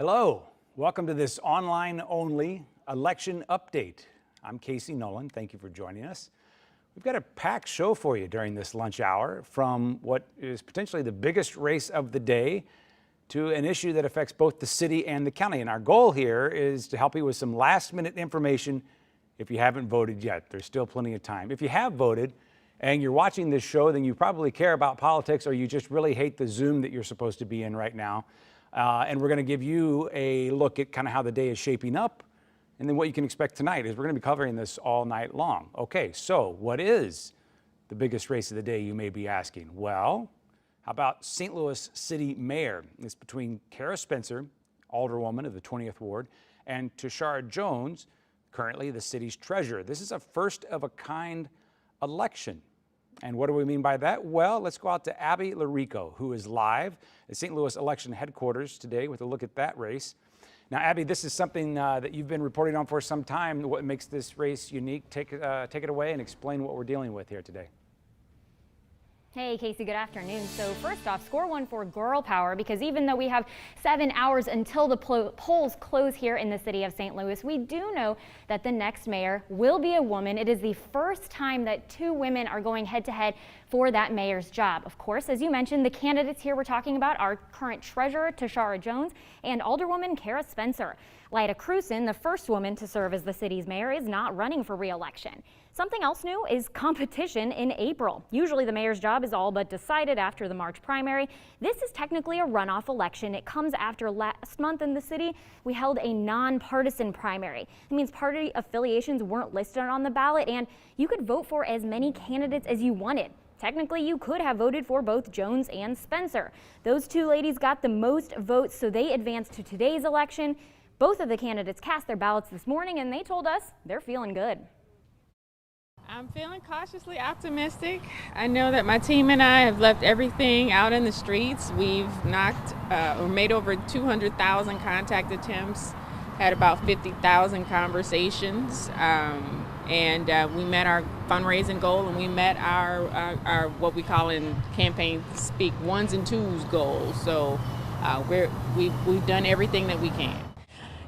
Hello, welcome to this online-only election update. I'm Casey Nolan, thank you for joining us. We've got a packed show for you during this lunch hour, from what is potentially the biggest race of the day to an issue that affects both the city and the county. And our goal here is to help you with some last-minute information if you haven't voted yet. There's still plenty of time. If you have voted and you're watching this show, then you probably care about politics, or you just really hate the Zoom that you're supposed to be in right now. And we're going to give you a look at kind of how the day is shaping up, and then what you can expect tonight is we're going to be covering this all night long. Okay, so what is the biggest race of the day, you may be asking? Well, how about St. Louis City Mayor? It's between Cara Spencer, Alderwoman of the 20th Ward, and Tishaura Jones, currently the city's treasurer. This is a first-of-a-kind election. And what do we mean by that? Well, let's go out to Abby Larico, who is live at St. Louis election headquarters today with a look at that race. Now, Abby, this is something that you've been reporting on for some time. What makes this race unique? Take it away and explain what we're dealing with here today. Hey, Casey, good afternoon. So first off, score one for girl power, because even though we have 7 hours until the polls close here in the city of St. Louis, we do know that the next mayor will be a woman. It is the first time that 2 women are going head to head for that mayor's job. Of course, as you mentioned, the candidates here we're talking about are current treasurer Tishaura Jones and Alderwoman Cara Spencer. Lyda Cruson, the first woman to serve as the city's mayor, is not running for re-election. Something else new is competition in April. Usually the mayor's job is all but decided after the March primary. This is technically a runoff election. It comes after last month in the city we held a nonpartisan primary. It means party affiliations weren't listed on the ballot, and you could vote for as many candidates as you wanted. Technically, you could have voted for both Jones and Spencer. Those 2 ladies got the most votes, so they advanced to today's election. Both of the candidates cast their ballots this morning, and they told us they're feeling good. I'm feeling cautiously optimistic. I know that my team and I have left everything out in the streets. We've knocked or made over 200,000 contact attempts, had about 50,000 conversations, and we met our fundraising goal, and we met our what we call in campaign speak 1s and 2s goals. So we've done everything that we can.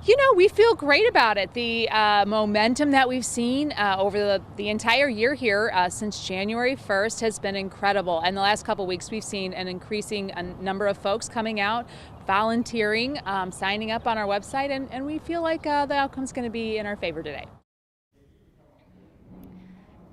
You know, we feel great about it. The momentum that we've seen over the entire year here since January 1st has been incredible. And the last couple of weeks, we've seen an increasing number of folks coming out, volunteering, signing up on our website, and we feel like the outcome's going to be in our favor today.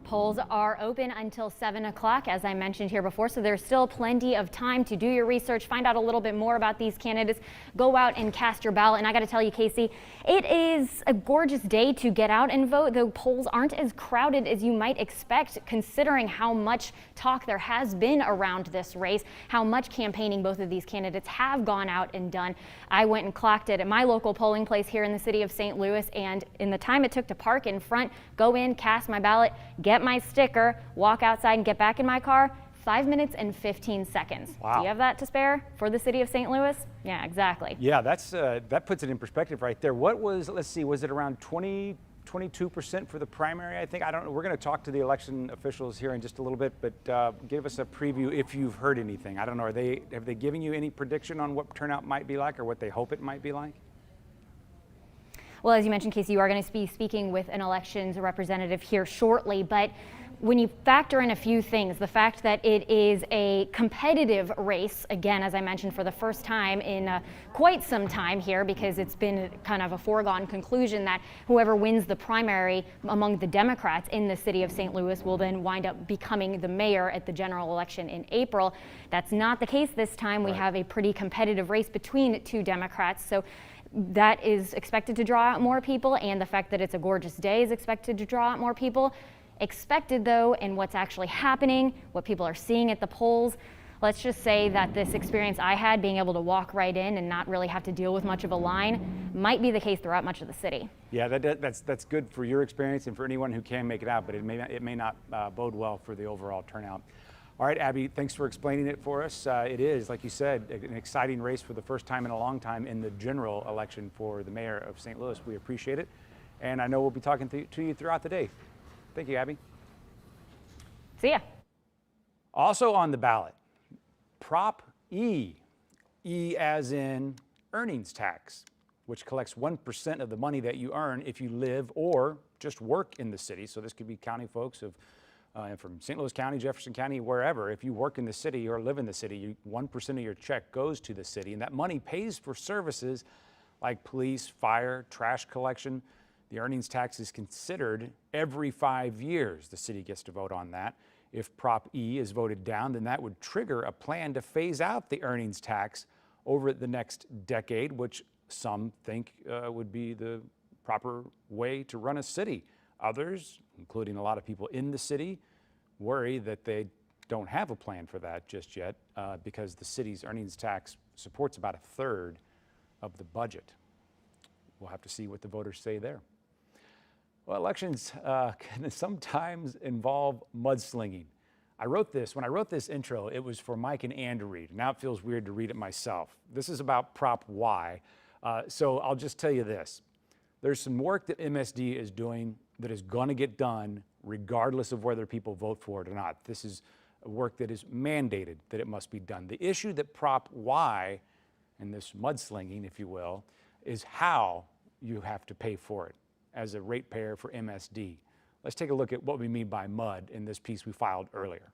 Polls are open until 7 o'clock, as I mentioned here before, so there's still plenty of time to do your research, find out a little bit more about these candidates, go out and cast your ballot. And I got to tell you, Casey, it is a gorgeous day to get out and vote. The polls aren't as crowded as you might expect, considering how much talk there has been around this race, how much campaigning both of these candidates have gone out and done. I went and clocked it at my local polling place here in the city of St. Louis, and in the time it took to park in front, go in, cast my ballot, get my sticker, walk outside and get back in my car, 5 minutes and 15 seconds. Wow. Do you have that to spare for the city of St. Louis? Yeah, exactly. Yeah, that puts it in perspective right there. What was, let's see, was it around 22% for the primary? I think, I don't know. We're going to talk to the election officials here in just a little bit, but give us a preview if you've heard anything. I don't know. Have they given you any prediction on what turnout might be like, or what they hope it might be like? Well, as you mentioned, Casey, you are going to be speaking with an elections representative here shortly, but when you factor in a few things, the fact that it is a competitive race, again, as I mentioned, for the first time in quite some time here, because it's been kind of a foregone conclusion that whoever wins the primary among the Democrats in the city of St. Louis will then wind up becoming the mayor at the general election in April. That's not the case this time. We have a pretty competitive race between 2 Democrats. So that is expected to draw out more people, and the fact that it's a gorgeous day is expected to draw out more people. Expected, though, in what's actually happening, what people are seeing at the polls, let's just say that this experience I had, being able to walk right in and not really have to deal with much of a line, might be the case throughout much of the city. Yeah, that's good for your experience and for anyone who can make it out, but it may not bode well for the overall turnout. All right, Abby, thanks for explaining it for us. It is, like you said, an exciting race for the first time in a long time in the general election for the mayor of St. Louis. We appreciate it, and I know we'll be talking to you throughout the day. Thank you, Abby. See ya. Also on the ballot, Prop E. E as in earnings tax, which collects 1% of the money that you earn if you live or just work in the city. So this could be county folks from St. Louis County, Jefferson County, wherever. If you work in the city or live in the city, 1% of your check goes to the city, and that money pays for services like police, fire, trash collection. The earnings tax is considered every 5 years. The city gets to vote on that. If Prop E is voted down, then that would trigger a plan to phase out the earnings tax over the next decade, which some think would be the proper way to run a city. Others, including a lot of people in the city, worry that they don't have a plan for that just yet because the city's earnings tax supports about 1/3 of the budget. We'll have to see what the voters say there. Well, elections can sometimes involve mudslinging. When I wrote this intro, it was for Mike and Ann to read. Now it feels weird to read it myself. This is about Prop Y. So I'll just tell you this. There's some work that MSD is doing that is going to get done regardless of whether people vote for it or not. This is work that is mandated that it must be done. The issue that Prop Y, and this mudslinging, if you will, is how you have to pay for it as a ratepayer for MSD. Let's take a look at what we mean by mud in this piece we filed earlier.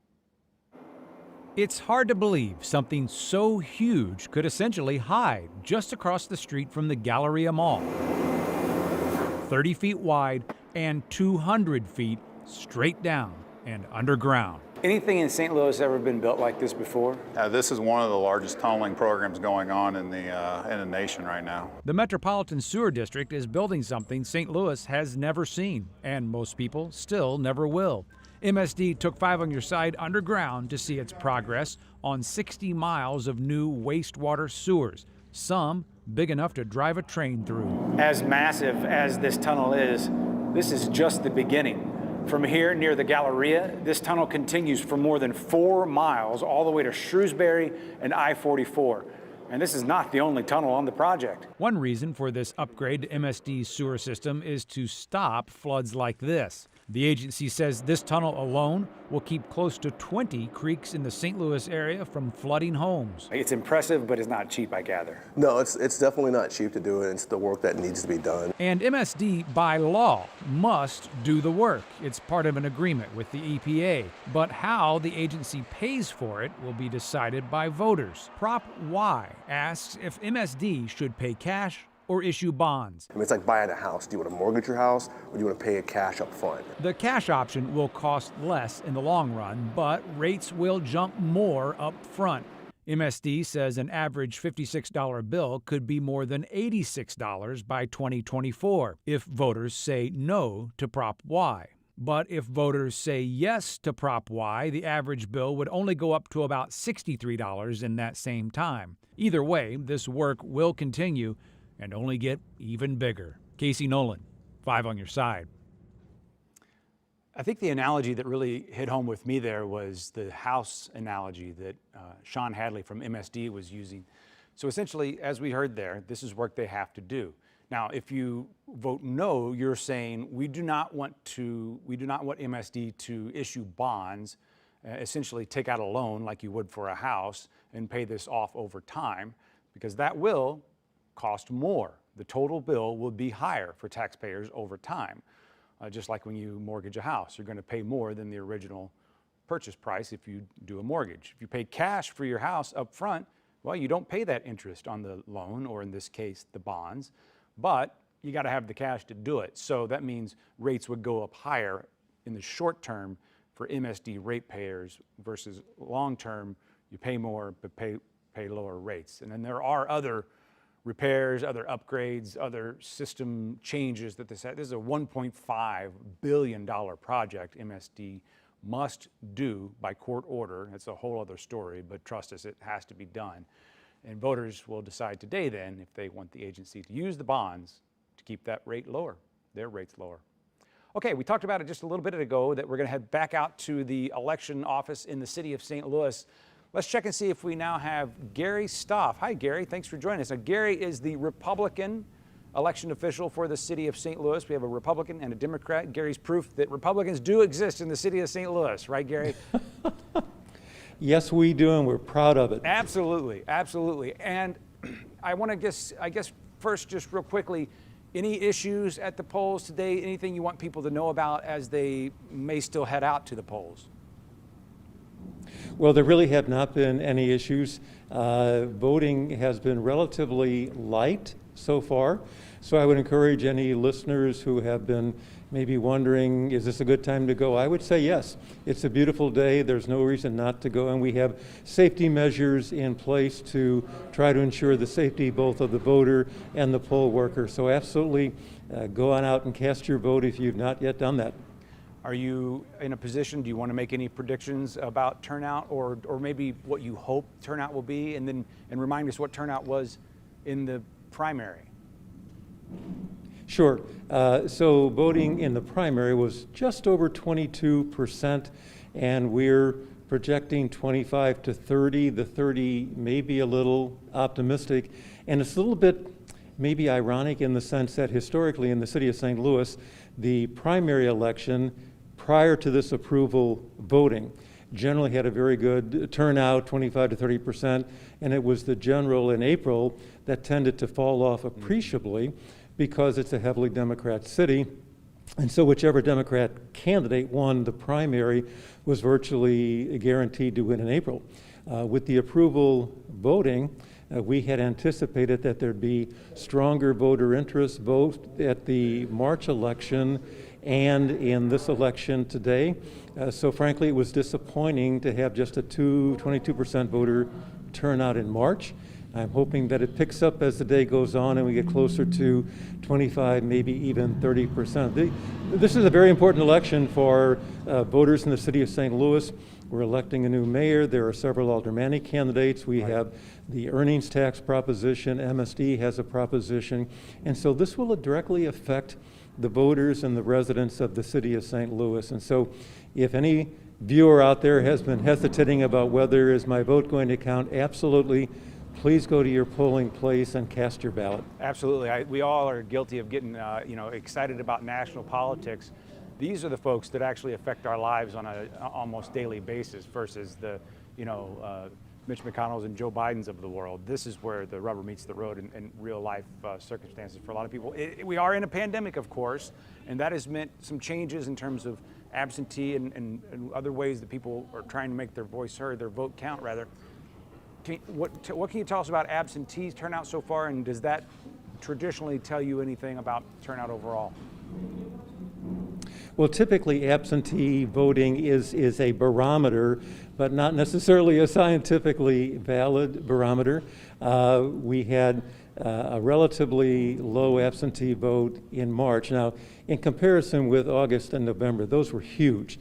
It's hard to believe something so huge could essentially hide just across the street from the Galleria Mall. 30 feet wide and 200 feet straight down and underground. Anything in St. Louis ever been built like this before? This is one of the largest tunneling programs going on in the nation right now. The Metropolitan Sewer District is building something St. Louis has never seen, and most people still never will. MSD took 5 on Your Side underground to see its progress on 60 miles of new wastewater sewers, some big enough to drive a train through. As massive as this tunnel is, this is just the beginning. From here near the Galleria, this tunnel continues for more than 4 miles all the way to Shrewsbury and I-44. And this is not the only tunnel on the project. One reason for this upgrade to MSD's sewer system is to stop floods like this. The agency says this tunnel alone will keep close to 20 creeks in the St. Louis area from flooding homes. It's impressive, but it's not cheap, I gather. No, it's definitely not cheap to do it. It's the work that needs to be done. And MSD, by law, must do the work. It's part of an agreement with the EPA. But how the agency pays for it will be decided by voters. Prop Y asks if MSD should pay cash or issue bonds. I mean, it's like buying a house. Do you want to mortgage your house or do you want to pay it cash up front? The cash option will cost less in the long run, but rates will jump more up front. MSD says an average $56 bill could be more than $86 by 2024 if voters say no to Prop Y. But if voters say yes to Prop Y, the average bill would only go up to about $63 in that same time. Either way, this work will continue and only get even bigger. Casey Nolan, 5 on Your Side. I think the analogy that really hit home with me there was the house analogy that Sean Hadley from MSD was using. So essentially, as we heard there, this is work they have to do. Now, if you vote no, you're saying we do not want MSD to issue bonds, essentially take out a loan like you would for a house and pay this off over time, because that will cost more. The total bill will be higher for taxpayers over time. Just like when you mortgage a house, you're going to pay more than the original purchase price if you do a mortgage. If you pay cash for your house up front, well, you don't pay that interest on the loan, or in this case, the bonds, but you got to have the cash to do it. So that means rates would go up higher in the short term for MSD ratepayers versus long term, you pay more but pay lower rates. And then there are other repairs, other upgrades, other system changes that this is a $1.5 billion project MSD must do by court order. It's a whole other story, but trust us, it has to be done. And voters will decide today then if they want the agency to use the bonds to keep that rate lower, their rates lower. Okay, we talked about it just a little bit ago that we're going to head back out to the election office in the city of St. Louis. Let's check and see if we now have Gary Stoff. Hi, Gary. Thanks for joining us. Now, Gary is the Republican election official for the city of St. Louis. We have a Republican and a Democrat. Gary's proof that Republicans do exist in the city of St. Louis, right, Gary? Yes, we do, and we're proud of it. Absolutely, absolutely. And I want to I guess first, just real quickly, any issues at the polls today? Anything you want people to know about as they may still head out to the polls? Well, there really have not been any issues. Voting has been relatively light so far. So I would encourage any listeners who have been maybe wondering, is this a good time to go? I would say yes. It's a beautiful day. There's no reason not to go. And we have safety measures in place to try to ensure the safety both of the voter and the poll worker. So absolutely go on out and cast your vote if you've not yet done that. Are you in a position, do you want to make any predictions about turnout or maybe what you hope turnout will be? And remind us what turnout was in the primary. Sure. So voting in the primary was just over 22%, and we're projecting 25 to 30. The 30 may be a little optimistic, and it's a little bit maybe ironic in the sense that historically in the city of St. Louis, the primary election prior to this approval voting generally had a very good turnout, 25 to 30%, and it was the general in April that tended to fall off appreciably because it's a heavily Democrat city. And so whichever Democrat candidate won the primary was virtually guaranteed to win in April. With the approval voting, we had anticipated that there'd be stronger voter interest both at the March election and in this election today. So frankly, it was disappointing to have just a 22% voter turnout in March. I'm hoping that it picks up as the day goes on and we get closer to 25, maybe even 30%. This is a very important election for voters in the city of St. Louis. We're electing a new mayor. There are several aldermanic candidates. We have the earnings tax proposition. MSD has a proposition. And so this will directly affect the voters and the residents of the city of St. Louis. And so if any viewer out there has been hesitating about whether is my vote going to count, absolutely. Please go to your polling place and cast your ballot. Absolutely. We all are guilty of getting excited about national politics. These are the folks that actually affect our lives on an almost daily basis versus the Mitch McConnell's and Joe Biden's of the world. This is where the rubber meets the road in real life circumstances for a lot of people. We are in a pandemic, of course, and that has meant some changes in terms of absentee and other ways that people are trying to make their voice heard, their vote count rather. What can you tell us about absentee turnout so far, and does that traditionally tell you anything about turnout overall? Well, typically absentee voting is a barometer, but not necessarily a scientifically valid barometer. We had a relatively low absentee vote in March. Now, in comparison with August and November, those were huge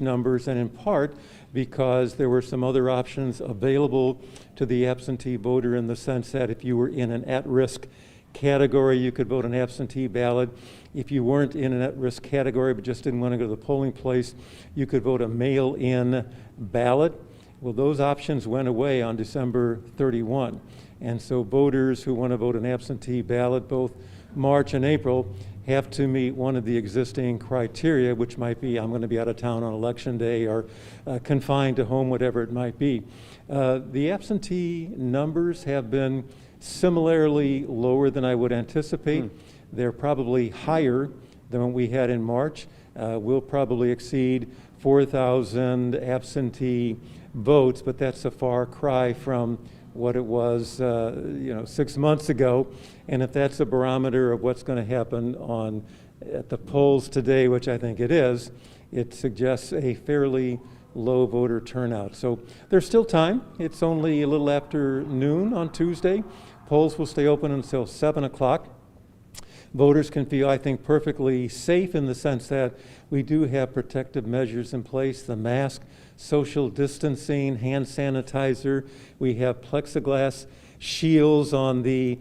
numbers, and in part because there were some other options available to the absentee voter in the sense that if you were in an at-risk category, you could vote an absentee ballot. If you weren't in an at-risk category but just didn't want to go to the polling place, you could vote a mail-in ballot. Well, those options went away on December 31. And so voters who want to vote an absentee ballot, both March and April, have to meet one of the existing criteria, which might be I'm going to be out of town on election day or confined to home, whatever it might be. The absentee numbers have been similarly lower than I would anticipate. They're probably higher than what we had in March. We'll probably exceed 4,000 absentee votes, but that's a far cry from what it was 6 months ago. And if that's a barometer of what's going to happen at the polls today, which I think it is, it suggests a fairly low voter turnout. So there's still time. It's only a little after noon on Tuesday. Polls will stay open until 7 o'clock. Voters can feel, I think, perfectly safe in the sense that we do have protective measures in place, the mask, social distancing, hand sanitizer. We have plexiglass shields on the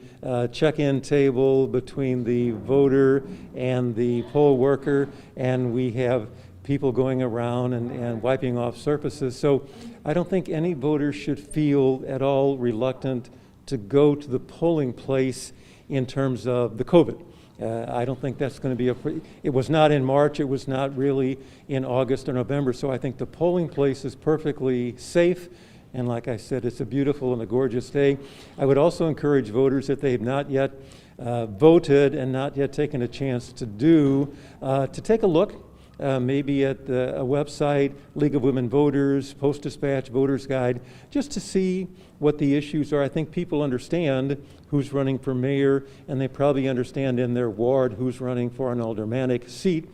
check-in table between the voter and the poll worker, and we have people going around and wiping off surfaces. So I don't think any voter should feel at all reluctant to go to the polling place in terms of the COVID. I don't think that's going to be it was not in March, it was not really in August or November, so I think the polling place is perfectly safe And like I said, it's a beautiful and a gorgeous day. I would also encourage voters, if they have not yet voted and not yet taken a chance to to take a look maybe at a website, League of Women Voters, Post-Dispatch, Voters Guide, just to see what the issues are. I think people understand who's running for mayor, and they probably understand in their ward who's running for an aldermanic seat.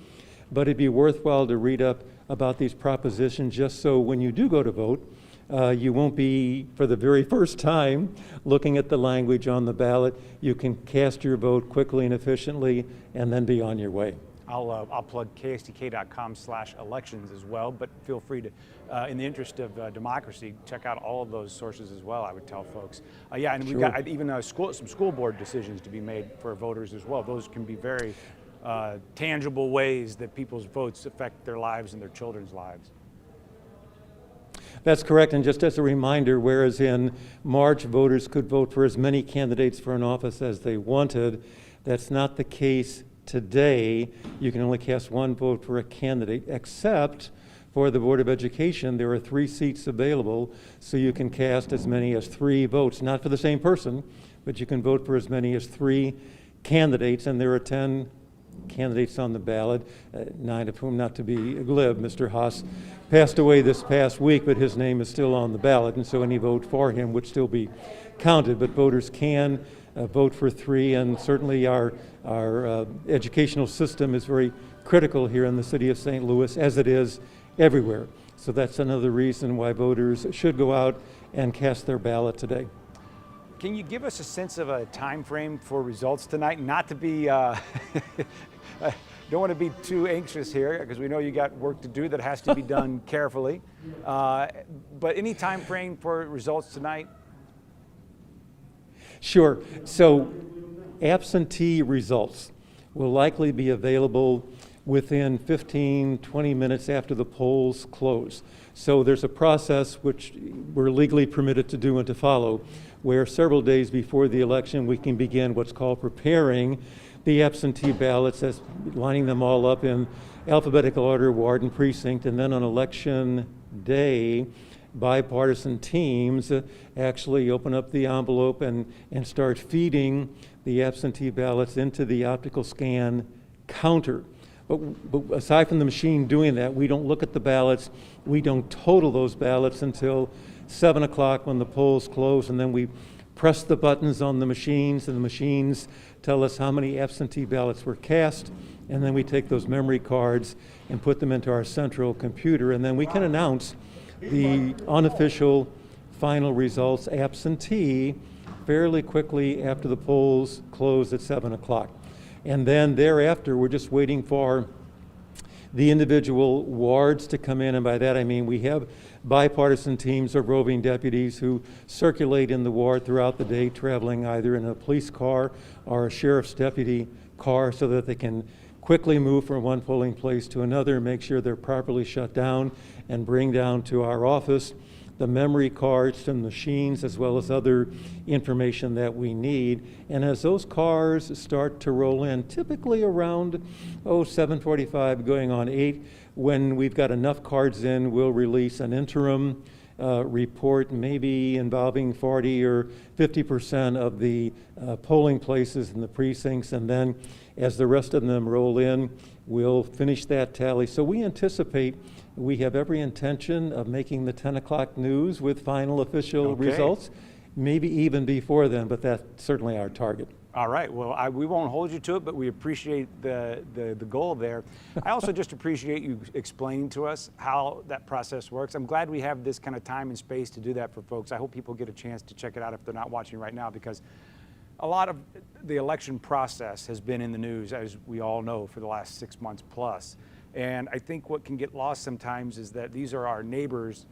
But it'd be worthwhile to read up about these propositions just so when you do go to vote, you won't be, for the very first time, looking at the language on the ballot. You can cast your vote quickly and efficiently and then be on your way. I'll plug kstk.com/elections as well, but feel free to, in the interest of democracy, check out all of those sources as well, I would tell folks. Yeah, and we've got even some school board decisions to be made for voters as well. Those can be very tangible ways that people's votes affect their lives and their children's lives. That's correct, and just as a reminder, whereas in March voters could vote for as many candidates for an office as they wanted, that's not the case today. You can only cast one vote for a candidate, except for the Board of Education. There are 3 seats available, so you can cast as many as 3 votes, not for the same person, but you can vote for as many as 3 candidates, and there are 10 candidates on the ballot, 9 of whom, not to be glib, Mr. Haas passed away this past week, but his name is still on the ballot, and so any vote for him would still be counted. But voters can vote for 3, and certainly our educational system is very critical here in the city of St. Louis, as it is everywhere. So that's another reason why voters should go out and cast their ballot today. Can you give us a sense of a time frame for results tonight? Not to be, don't want to be too anxious here, because we know you got work to do that has to be done carefully. But any time frame for results tonight? Sure. So absentee results will likely be available within 15-20 minutes after the polls close. So there's a process which we're legally permitted to do and to follow, where several days before the election we can begin what's called preparing the absentee ballots, as lining them all up in alphabetical order, ward and precinct, and then on election day, bipartisan teams actually open up the envelope and start feeding the absentee ballots into the optical scan counter. But aside from the machine doing that, we don't look at the ballots, we don't total those ballots until 7 o'clock when the polls close, and then we press the buttons on the machines, and the machines tell us how many absentee ballots were cast, and then we take those memory cards and put them into our central computer, and then we can announce the unofficial final results absentee fairly quickly after the polls close at 7 o'clock. And then thereafter, we're just waiting for the individual wards to come in, and by that I mean we have bipartisan teams of roving deputies who circulate in the ward throughout the day, traveling either in a police car or a sheriff's deputy car, so that they can quickly move from one polling place to another, make sure they're properly shut down, and bring down to our office the memory cards and machines, as well as other information that we need. And as those cars start to roll in, typically around 7:45 going on 8, when we've got enough cards in, we'll release an interim report, maybe involving 40 or 50% of the polling places in the precincts, and then as the rest of them roll in, we'll finish that tally. So we anticipate, we have every intention of making the 10 o'clock news with final official results, maybe even before then, but that's certainly our target. All right, well, we won't hold you to it, but we appreciate the goal there. I also just appreciate you explaining to us how that process works. I'm glad we have this kind of time and space to do that for folks. I hope people get a chance to check it out if they're not watching right now, because a lot of the election process has been in the news, as we all know, for the last 6 months plus. And I think what can get lost sometimes is that these are our neighbors,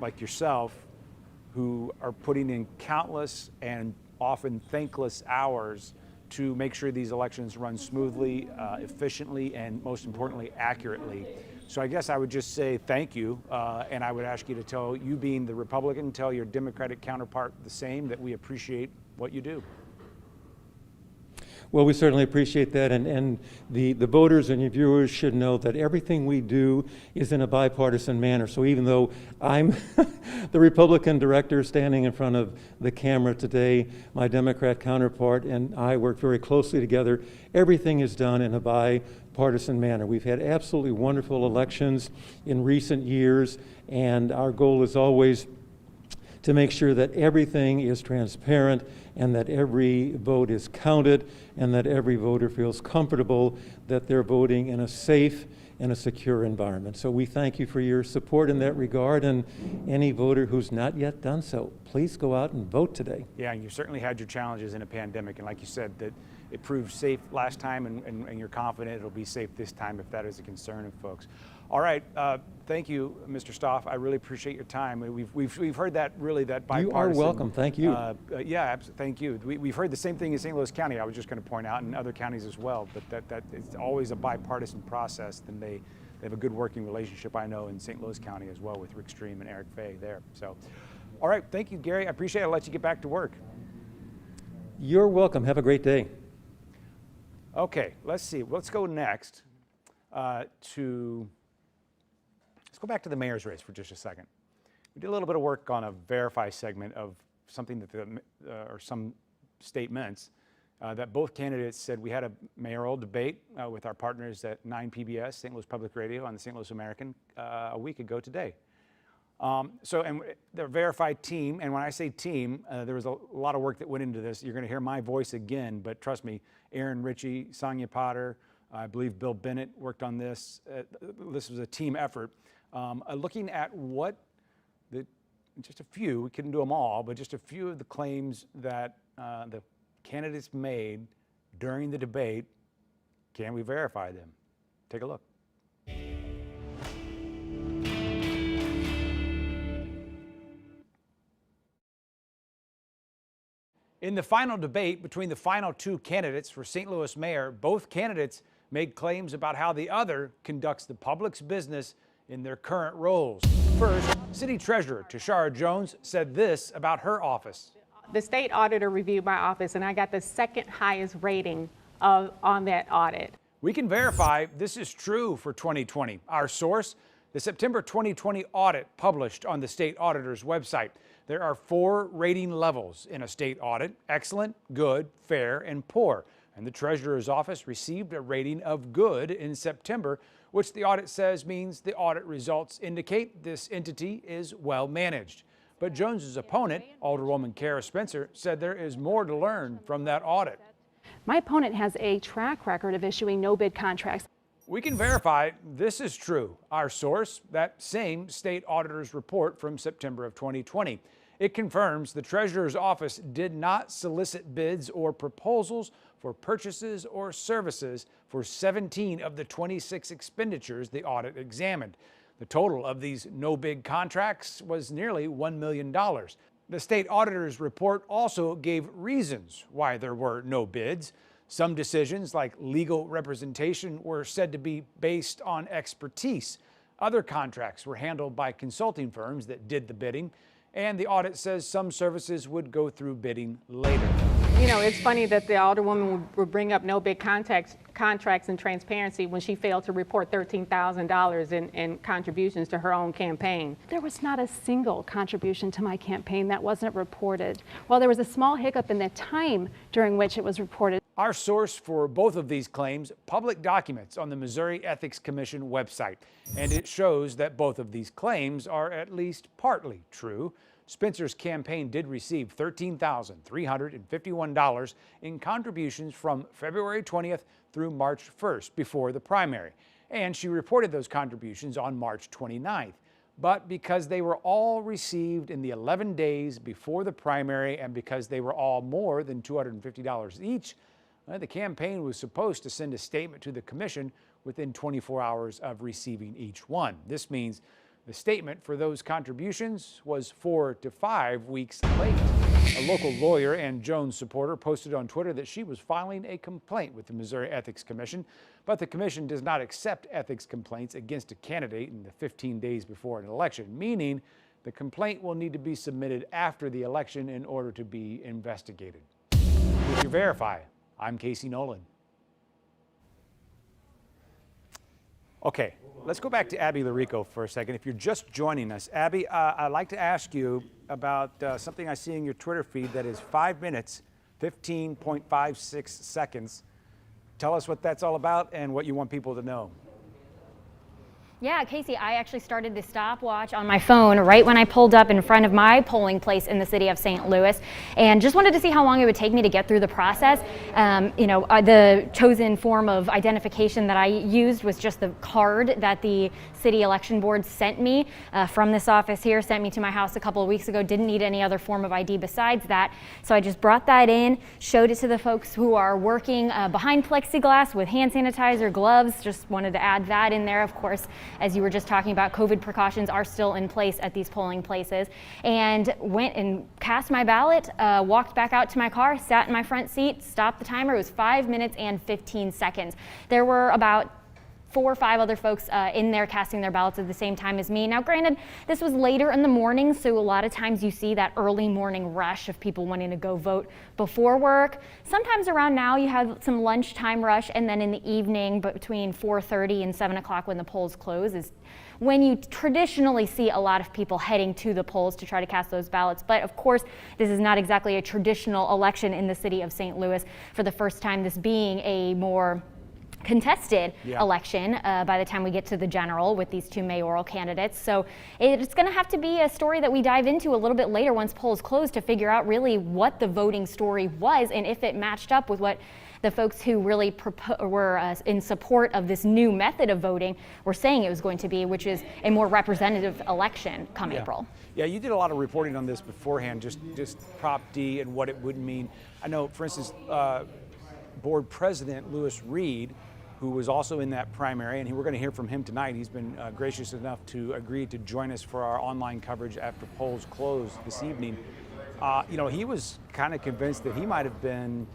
like yourself, who are putting in countless and often thankless hours to make sure these elections run smoothly, efficiently, and most importantly, accurately. So I guess I would just say thank you, and I would ask you to tell, you being the Republican, tell your Democratic counterpart the same, that we appreciate what you do. Well, we certainly appreciate that, and the voters and your viewers should know that everything we do is in a bipartisan manner. So even though I'm the Republican director standing in front of the camera today, my Democrat counterpart and I work very closely together. Everything is done in a bipartisan manner. We've had absolutely wonderful elections in recent years, and our goal is always to make sure that everything is transparent and that every vote is counted and that every voter feels comfortable that they're voting in a safe and a secure environment. So we thank you for your support in that regard, and any voter who's not yet done so, please go out and vote today. Yeah, you certainly had your challenges in a pandemic, and like you said, that it proved safe last time, and you're confident it'll be safe this time if that is a concern of folks. All right, thank you, Mr. Stoff. I really appreciate your time. We've heard that really that bipartisan. You are welcome. Thank you. Yeah, thank you. We've heard the same thing in St. Louis County. I was just going to point out, and other counties as well. But that it's always a bipartisan process. And they have a good working relationship, I know, in St. Louis County as well with Rick Stream and Eric Fay there. So, all right, thank you, Gary. I appreciate it. I'll let you get back to work. You're welcome. Have a great day. Okay, let's see. Let's go next Let's go back to the mayor's race for just a second. We did a little bit of work on a Verify segment of something that or some statements that both candidates said. We had a mayoral debate with our partners at 9 PBS, St. Louis Public Radio, on the St. Louis American a week ago today. And the Verify team, and when I say team, there was a lot of work that went into this. You're going to hear my voice again, but trust me, Aaron Ritchie, Sonia Potter, I believe Bill Bennett worked on this. This was a team effort. Looking at just a few, we couldn't do them all, but just a few of the claims that the candidates made during the debate. Can we verify them? Take a look. In the final debate between the final two candidates for St. Louis mayor, both candidates made claims about how the other conducts the public's business in their current roles. First, City Treasurer Tishaura Jones said this about her office. The state auditor reviewed my office, and I got the second highest rating on that audit. We can verify this is true for 2020. Our source, the September 2020 audit published on the state auditor's website. There are 4 rating levels in a state audit: excellent, good, fair, and poor. And the treasurer's office received a rating of good in September, which the audit says means the audit results indicate this entity is well managed. But Jones's opponent, Alderwoman Cara Spencer, said there is more to learn from that audit. My opponent has a track record of issuing no-bid contracts. We can verify this is true. Our source, that same state auditor's report from September of 2020. It confirms the treasurer's office did not solicit bids or proposals for purchases or services for 17 of the 26 expenditures the audit examined. The total of these no-bid contracts was nearly $1 million. The state auditor's report also gave reasons why there were no bids. Some decisions, like legal representation, were said to be based on expertise. Other contracts were handled by consulting firms that did the bidding, and the audit says some services would go through bidding later. You know, it's funny that the alderwoman would bring up no bid contracts and transparency when she failed to report $13,000 in contributions to her own campaign. There was not a single contribution to my campaign that wasn't reported. While there was a small hiccup in the time during which it was reported. Our source for both of these claims, public documents on the Missouri Ethics Commission website, and it shows that both of these claims are at least partly true. Spencer's campaign did receive $13,351 in contributions from February 20th through March 1st before the primary, and she reported those contributions on March 29th. But because they were all received in the 11 days before the primary and because they were all more than $250 each, the campaign was supposed to send a statement to the commission within 24 hours of receiving each one. This means the statement for those contributions was 4 to 5 weeks late. A local lawyer and Jones supporter posted on Twitter that she was filing a complaint with the Missouri Ethics Commission, but the commission does not accept ethics complaints against a candidate in the 15 days before an election, meaning the complaint will need to be submitted after the election in order to be investigated. If you verify, I'm Casey Nolan. Okay, let's go back to Abby Larico for a second. If you're just joining us, Abby, I'd like to ask you about something I see in your Twitter feed that is 5 minutes, 15.56 seconds. Tell us what that's all about and what you want people to know. Yeah, Casey, I actually started the stopwatch on my phone right when I pulled up in front of my polling place in the city of St. Louis, and just wanted to see how long it would take me to get through the process. The chosen form of identification that I used was just the card that the city election board sent me from this office here, sent me to my house a couple of weeks ago. Didn't need any other form of ID besides that. So I just brought that in, showed it to the folks who are working behind plexiglass with hand sanitizer, gloves. Just wanted to add that in there, of course. As you were just talking about, COVID precautions are still in place at these polling places, and went and cast my ballot, walked back out to my car, sat in my front seat, stopped the timer. It was 5 minutes and 15 seconds. There were about 4 or 5 other folks in there casting their ballots at the same time as me. Now, granted, this was later in the morning, so a lot of times you see that early morning rush of people wanting to go vote before work. Sometimes around now you have some lunchtime rush, and then in the evening between 4:30 and 7 o'clock when the polls close is when you traditionally see a lot of people heading to the polls to try to cast those ballots. But of course, this is not exactly a traditional election in the city of St. Louis. For the first time, this being a more contested election by the time we get to the general with these 2 mayoral candidates. So it's going to have to be a story that we dive into a little bit later once polls close to figure out really what the voting story was and if it matched up with what the folks who really were in support of this new method of voting were saying it was going to be, which is a more representative election come April. Yeah, you did a lot of reporting on this beforehand, just Prop D and what it would mean. I know, for instance, board president Lewis Reed, who was also in that primary, and we're going to hear from him tonight. He's been gracious enough to agree to join us for our online coverage after polls close this evening. He was kind of convinced that he might have been,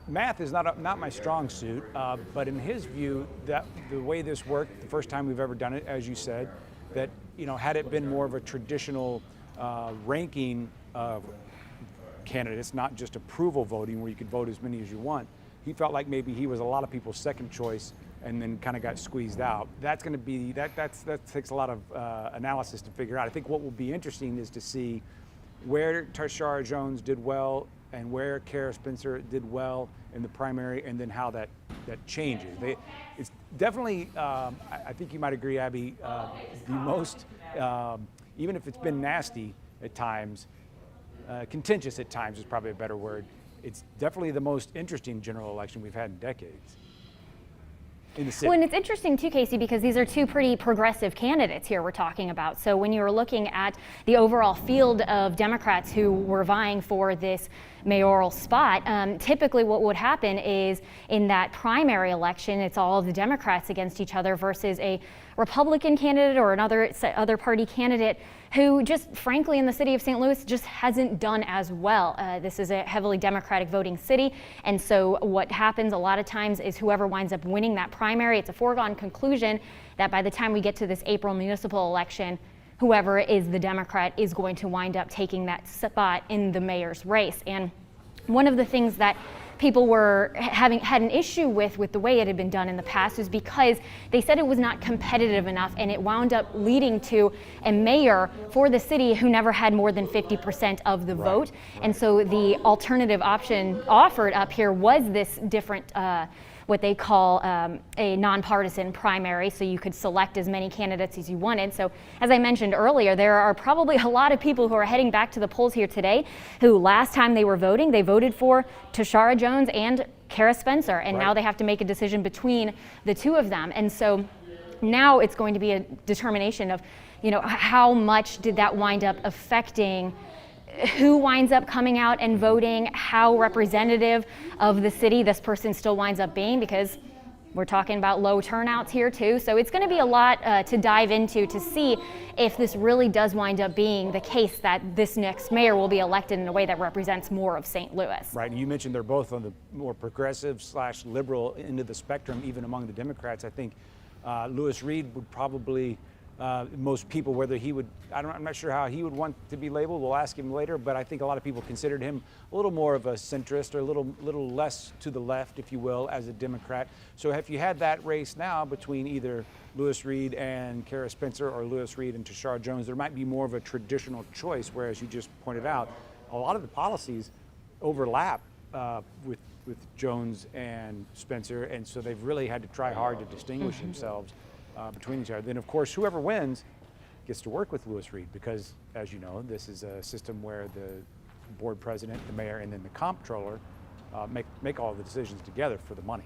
math is not my strong suit, but in his view, that the way this worked, the first time we've ever done it, as you said, that had it been more of a traditional ranking of candidates, not just approval voting where you could vote as many as you want, he felt like maybe he was a lot of people's second choice and then kind of got squeezed out. That's going to be, that takes a lot of analysis to figure out. I think what will be interesting is to see where Tishaura Jones did well and where Cara Spencer did well in the primary, and then how that changes. It's definitely, I think you might agree, Abby, the most, even if it's been nasty at times, contentious at times is probably a better word, it's definitely the most interesting general election we've had in decades in the city. Well, and it's interesting too, Casey, because these are 2 pretty progressive candidates here we're talking about. So when you're looking at the overall field of Democrats who were vying for this mayoral spot, typically what would happen is in that primary election, it's all of the Democrats against each other versus a Republican candidate or another other party candidate who just frankly in the city of St. Louis just hasn't done as well. This is a heavily Democratic voting city, and so what happens a lot of times is whoever winds up winning that primary, it's a foregone conclusion that by the time we get to this April municipal election, whoever is the Democrat is going to wind up taking that spot in the mayor's race. And one of the things that people were had an issue with the way it had been done in the past was because they said it was not competitive enough, and it wound up leading to a mayor for the city who never had more than 50% of the vote. And so the alternative option offered up here was this different what they call a nonpartisan primary, so you could select as many candidates as you wanted. So as I mentioned earlier, there are probably a lot of people who are heading back to the polls here today who last time they were voting, they voted for Tishaura Jones and Cara Spencer, and now they have to make a decision between the 2 of them. And so now it's going to be a determination of, how much did that wind up affecting who winds up coming out and voting, how representative of the city this person still winds up being, because we're talking about low turnouts here too. So it's going to be a lot to dive into to see if this really does wind up being the case that this next mayor will be elected in a way that represents more of St. Louis. Right, and you mentioned they're both on the more progressive / liberal end of the spectrum, even among the Democrats. I think Lewis Reed would probably most people, whether he would, I'm not sure how he would want to be labeled. We'll ask him later, but I think a lot of people considered him a little more of a centrist or a little less to the left, if you will, as a Democrat. So if you had that race now between either Lewis Reed and Cara Spencer or Lewis Reed and Tishaura Jones, there might be more of a traditional choice, whereas you just pointed out, a lot of the policies overlap with Jones and Spencer, and so they've really had to try hard to distinguish themselves between each other. Then, of course, whoever wins gets to work with Lewis Reed because, as you know, this is a system where the board president, the mayor, and then the comptroller make all the decisions together for the money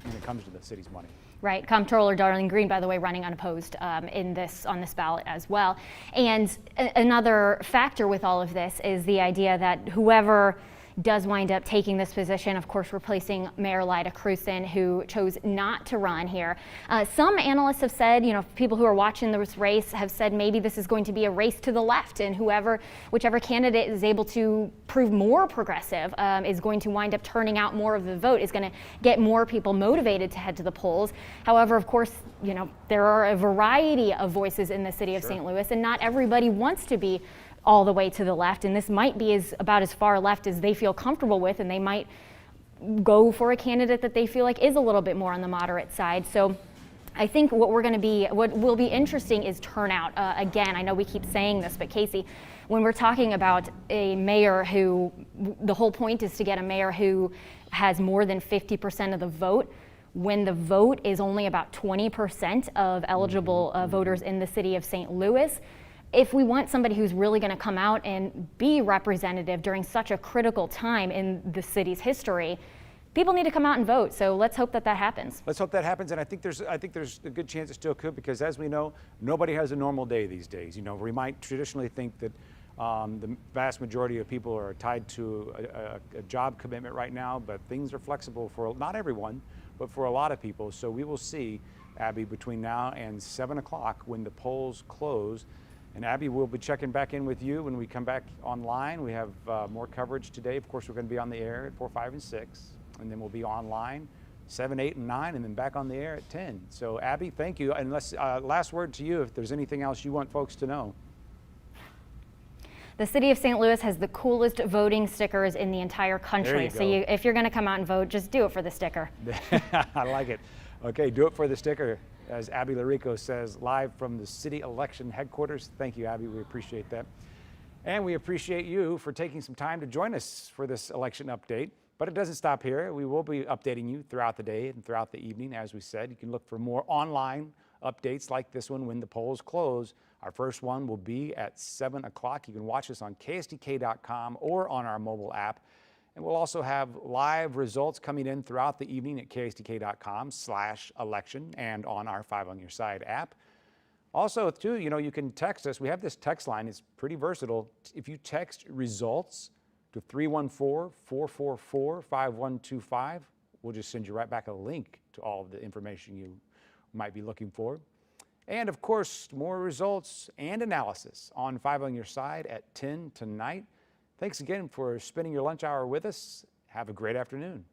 when it comes to the city's money. Right, Comptroller Darlene Green, by the way, running unopposed on this ballot as well. And another factor with all of this is the idea that whoever does wind up taking this position, of course, replacing Mayor Lyda Krewson, who chose not to run here. Some analysts have said, people who are watching this race have said maybe this is going to be a race to the left, and whichever candidate is able to prove more progressive is going to wind up turning out more of the vote, is going to get more people motivated to head to the polls. However, of course, there are a variety of voices in the city of St. Louis, and not everybody wants to be all the way to the left, and this might be about as far left as they feel comfortable with, and they might go for a candidate that they feel like is a little bit more on the moderate side. So I think what will be interesting is turnout. Again, I know we keep saying this, but Casey, when we're talking about a mayor who, the whole point is to get a mayor who has more than 50% of the vote, when the vote is only about 20% of eligible voters in the city of St. Louis, if we want somebody who's really going to come out and be representative during such a critical time in the city's history, people need to come out and vote. So let's hope that happens. Let's hope that happens, and I think there's a good chance it still could, because as we know, nobody has a normal day these days. We might traditionally think that the vast majority of people are tied to a job commitment right now, but things are flexible for not everyone, but for a lot of people. So we will see, Abby, between now and 7 o'clock when the polls close. And Abby, we'll be checking back in with you when we come back online. We have more coverage today. Of course, we're going to be on the air at 4, 5, and 6, and then we'll be online 7, 8, and 9, and then back on the air at 10. So Abby, thank you. And last word to you, if there's anything else you want folks to know. The city of St. Louis has the coolest voting stickers in the entire country. So if you're going to come out and vote, just do it for the sticker. I like it. Okay, do it for the sticker. As Abby Larico says, live from the city election headquarters. Thank you, Abby. We appreciate that. And we appreciate you for taking some time to join us for this election update. But it doesn't stop here. We will be updating you throughout the day and throughout the evening. As we said, you can look for more online updates like this one when the polls close. Our first one will be at 7 o'clock. You can watch us on ksdk.com or on our mobile app. And we'll also have live results coming in throughout the evening at ksdk.com/election and on our 5 on Your Side app. Also, too, you can text us. We have this text line. It's pretty versatile. If you text results to 314-444-5125, we'll just send you right back a link to all of the information you might be looking for. And, of course, more results and analysis on 5 on Your Side at 10 tonight. Thanks again for spending your lunch hour with us. Have a great afternoon.